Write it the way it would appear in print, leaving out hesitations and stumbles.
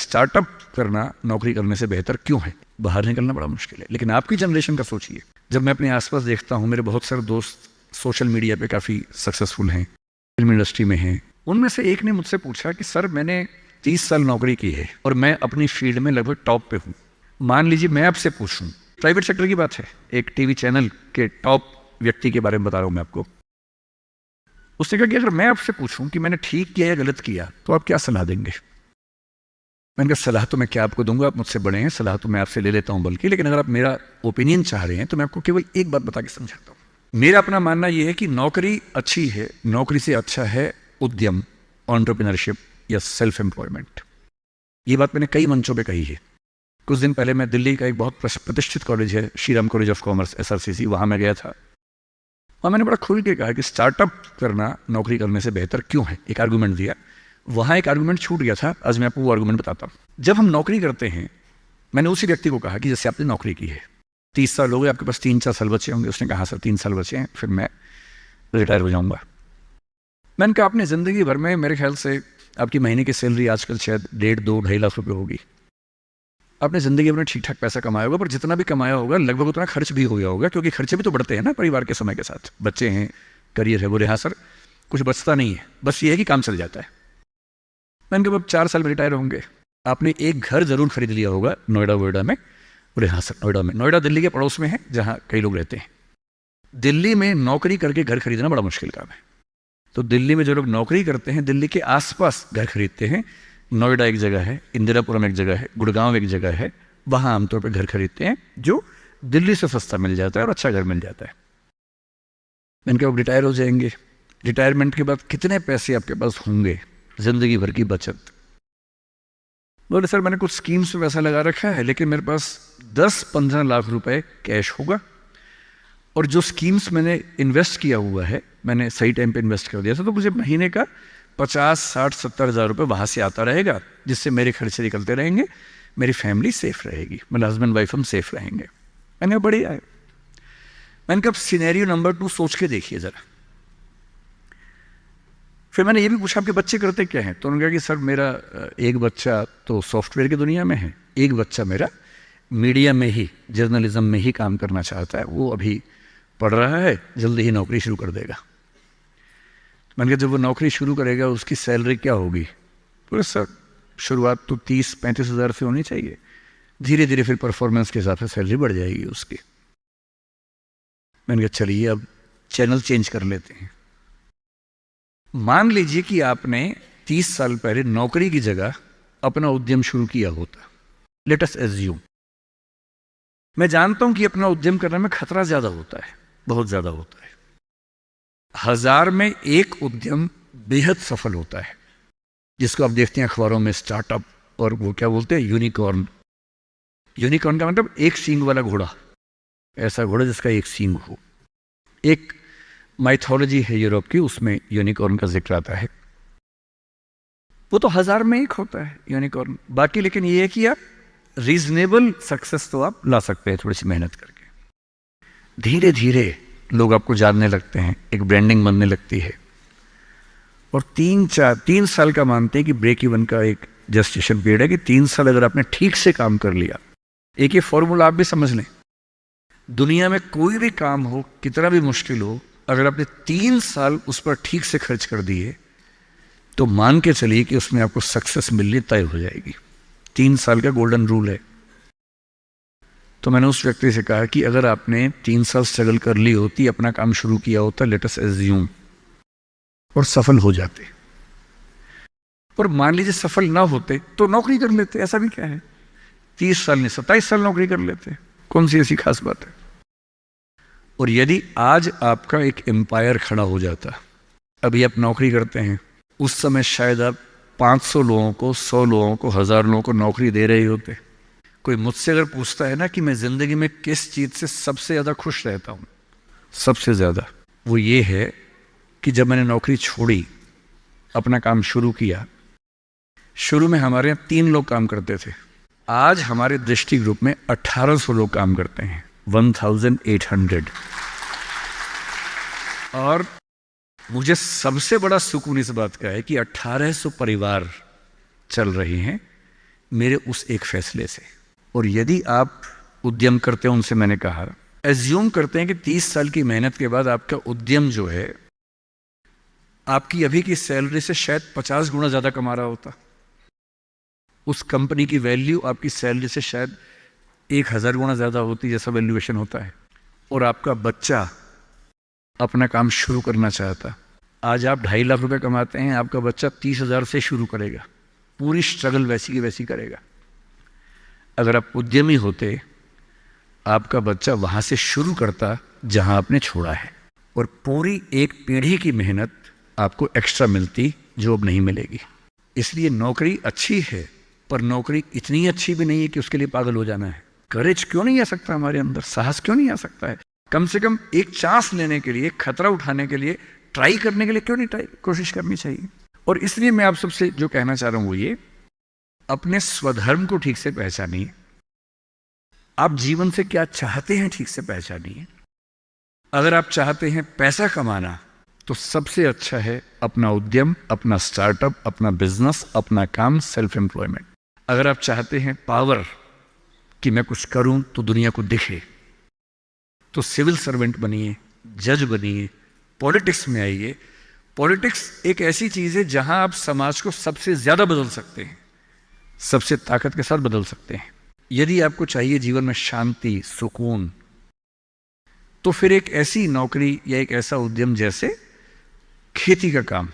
Startup करना नौकरी करने से बेहतर क्यों है? बाहर निकलना बड़ा मुश्किल है। लेकिन आपकी जनरेशन का सोचिए, जब मैं अपने आसपास देखता हूँ, मेरे बहुत सारे दोस्त सोशल मीडिया पे काफ़ी सक्सेसफुल हैं, फिल्म इंडस्ट्री में हैं। उनमें से एक ने मुझसे पूछा कि सर, मैंने 30 साल नौकरी की है और मैं अपनी फील्ड में लगभग टॉप पे हूँ। मान लीजिए मैं आपसे पूछूं, प्राइवेट सेक्टर की बात है, एक टीवी चैनल के टॉप व्यक्ति के बारे में बता रहा हूँ मैं आपको। उसने कहा कि अगर मैं आपसे पूछूं कि मैंने ठीक किया या गलत किया तो आप क्या सलाह देंगे? मैंने कहा सलाह तो मैं क्या आपको दूंगा, आप मुझसे बड़े हैं, सलाह तो मैं आपसे ले लेता हूं बल्कि, लेकिन अगर आप मेरा ओपिनियन चाह रहे हैं तो मैं आपको केवल एक बात बता के समझाता हूं। मेरा अपना मानना यह है कि नौकरी अच्छी है, नौकरी से अच्छा है उद्यम, एंटरप्रेन्योरशिप या सेल्फ एम्प्लॉयमेंट। ये बात मैंने कई मंचों पर कही है। कुछ दिन पहले मैं दिल्ली का एक बहुत प्रतिष्ठित कॉलेज है, Shriram college of commerce, SRCC, वहां मैं गया था। वहां मैंने बड़ा खुल के कहा कि स्टार्टअप करना नौकरी करने से बेहतर क्यों है, एक आर्गूमेंट दिया। वहां एक आर्गूमेंट छूट गया था, आज मैं आपको वो आर्गूमेंट बताता हूं। जब हम नौकरी करते हैं, मैंने उसी व्यक्ति को कहा कि जैसे आपने नौकरी की है, 30 साल हो गए, आपके पास 3-4 साल बचे होंगे। उसने कहा सर 3 साल बचे हैं, फिर मैं रिटायर हो जाऊंगा। मैंने कहा आपने जिंदगी भर में, मेरे ख्याल से आपकी महीने की सैलरी आजकल शायद 1.5-2-2.5 लाख रुपए होगी। आपने जिंदगी में ठीक ठाक पैसा कमाया होगा, पर जितना भी कमाया होगा लगभग उतना खर्च भी हो गया होगा, क्योंकि खर्चे भी तो बढ़ते हैं ना परिवार के समय के साथ। बच्चे हैं, करियर है, बोले हाँ सर कुछ बचता नहीं है, बस ये है कि काम चल जाता है। मैंने कहा अब 4 साल में रिटायर होंगे, आपने एक घर जरूर खरीद लिया होगा नोएडा वोएडा में। बोले हाँ सर नोएडा में। नोएडा दिल्ली के पड़ोस में है जहाँ कई लोग रहते हैं। दिल्ली में नौकरी करके घर खरीदना बड़ा मुश्किल काम है। तो दिल्ली में जो लोग नौकरी करते हैं, दिल्ली के आसपास घर खरीदते हैं। नोएडा एक जगह है, इंदिरापुरम एक जगह है, गुड़गांव एक जगह है, वहाँ आमतौर पर घर खरीदते हैं जो दिल्ली से सस्ता मिल जाता है और अच्छा घर मिल जाता है। मैंने कहा रिटायर हो जाएंगे, रिटायरमेंट के बाद कितने पैसे आपके पास होंगे, जिंदगी भर की बचत? बोले सर मैंने कुछ स्कीम्स में पैसा लगा रखा है, लेकिन मेरे पास 10-15 लाख रुपए कैश होगा, और जो स्कीम्स मैंने इन्वेस्ट किया हुआ है, मैंने सही टाइम पे इन्वेस्ट कर दिया था, तो मुझे महीने का 50-60-70 हज़ार रुपये वहाँ से आता रहेगा, जिससे मेरे खर्चे निकलते रहेंगे, मेरी फैमिली सेफ रहेगी, मतलब हस्बैंड वाइफ हम सेफ रहेंगे। मैंने कहा बढ़िया है। मैंने कहा सिनेरियो नंबर 2 सोच के देखिए ज़रा। फिर मैंने ये भी पूछा आपके बच्चे करते क्या हैं? तो उन्होंने कहा कि सर मेरा एक बच्चा तो सॉफ्टवेयर की दुनिया में है, एक बच्चा मेरा मीडिया में ही, जर्नलिज्म में ही काम करना चाहता है, वो अभी पढ़ रहा है, जल्दी ही नौकरी शुरू कर देगा। मैंने कहा जब वो नौकरी शुरू करेगा उसकी सैलरी क्या होगी? बोले सर शुरुआत तो 30-35 हज़ार से होनी चाहिए, धीरे धीरे फिर परफॉर्मेंस के हिसाब से सैलरी बढ़ जाएगी उसकी। मैंने कहा चलिए अब चैनल चेंज कर लेते हैं। मान लीजिए कि आपने 30 साल पहले नौकरी की जगह अपना उद्यम शुरू किया होता। लेट अस एज्यूम, मैं जानता हूं कि अपना उद्यम करने में खतरा ज्यादा होता है, बहुत ज्यादा होता है। 1000 में एक उद्यम बेहद सफल होता है, जिसको आप देखते हैं अखबारों में, स्टार्टअप, और वो क्या बोलते हैं, यूनिकॉर्न। यूनिकॉर्न का मतलब एक सींग वाला घोड़ा, ऐसा घोड़ा जिसका एक सींग हो। एक माइथोलॉजी है यूरोप की, उसमें यूनिकॉर्न का जिक्र आता है। वो तो 1000 में एक होता है यूनिकॉर्न। बाकी लेकिन ये है कि आप रीजनेबल सक्सेस तो आप ला सकते हैं थोड़ी सी मेहनत करके। धीरे धीरे लोग आपको जानने लगते हैं, एक ब्रांडिंग बनने लगती है, और 3 साल का मानते हैं कि ब्रेक इवन का एक जस्टिफिकेशन पीरियड है कि 3 साल अगर आपने ठीक से काम कर लिया। एक ये फॉर्मूला आप भी समझ लें, दुनिया में कोई भी काम हो, कितना भी मुश्किल हो, अगर आपने 3 साल उस पर ठीक से खर्च कर दिए तो मान के चलिए कि उसमें आपको सक्सेस मिलनी तय हो जाएगी। 3 साल का गोल्डन रूल है। तो मैंने उस व्यक्ति से कहा कि अगर आपने 3 साल स्ट्रगल कर ली होती, अपना काम शुरू किया होता, लेट अस एज्यूम, और सफल हो जाते, और मान लीजिए सफल ना होते तो नौकरी कर लेते, ऐसा भी क्या है, 30 साल नहीं 27 साल नौकरी कर लेते, कौन सी ऐसी खास बात है। और यदि आज आपका एक एम्पायर खड़ा हो जाता, अभी आप नौकरी करते हैं, उस समय शायद आप 500 लोगों को, 100 लोगों को, 1000 लोगों को नौकरी दे रहे होते। कोई मुझसे अगर पूछता है ना कि मैं जिंदगी में किस चीज से सबसे ज्यादा खुश रहता हूं, सबसे ज्यादा, वो ये है कि जब मैंने नौकरी छोड़ी, अपना काम शुरू किया। शुरू में हमारे यहाँ 3 लोग काम करते थे, आज हमारे दृष्टि ग्रुप में 1800 लोग काम करते हैं, 1800। और मुझे सबसे बड़ा सुकून इस बात का है कि 1800 परिवार चल रहे हैं मेरे उस एक फैसले से। और यदि आप उद्यम करते हो, उनसे मैंने कहा, एज्यूम करते हैं कि 30 साल की मेहनत के बाद आपका उद्यम जो है आपकी अभी की सैलरी से शायद 50 गुना ज़्यादा कमा रहा होता। उस कंपनी की वैल्यू आपकी सैलरी से शायद 1000 गुना ज़्यादा होती, जैसा वैल्यूएशन होता है। और आपका बच्चा अपना काम शुरू करना चाहता। आज आप 2.5 लाख रुपए कमाते हैं, आपका बच्चा 30,000 से शुरू करेगा, पूरी स्ट्रगल वैसी की वैसी करेगा। अगर आप उद्यमी होते, आपका बच्चा वहां से शुरू करता जहां आपने छोड़ा है, और पूरी एक पीढ़ी की मेहनत आपको एक्स्ट्रा मिलती जो अब नहीं मिलेगी। इसलिए नौकरी अच्छी है, पर नौकरी इतनी अच्छी भी नहीं है कि उसके लिए पागल हो जाना है। करेज क्यों नहीं आ सकता हमारे अंदर, साहस क्यों नहीं आ सकता है? कम से कम एक चांस लेने के लिए, खतरा उठाने के लिए, ट्राई करने के लिए क्यों नहीं कोशिश करनी चाहिए? और इसलिए मैं आप सबसे जो कहना चाह रहा हूं वो ये, अपने स्वधर्म को ठीक से पहचानिए। आप जीवन से क्या चाहते हैं ठीक से पहचानिए। अगर आप चाहते हैं पैसा कमाना, तो सबसे अच्छा है अपना उद्यम, अपना स्टार्टअप, अपना बिजनेस, अपना काम, सेल्फ एम्प्लॉयमेंट। अगर आप चाहते हैं पावर, कि मैं कुछ करूं तो दुनिया को दिखे, तो सिविल सर्वेंट बनिए, जज बनिए, पॉलिटिक्स में आइए। पॉलिटिक्स एक ऐसी चीज है जहां आप समाज को सबसे ज्यादा बदल सकते हैं, सबसे ताकत के साथ बदल सकते हैं। यदि आपको चाहिए जीवन में शांति, सुकून, तो फिर एक ऐसी नौकरी या एक ऐसा उद्यम जैसे खेती का काम,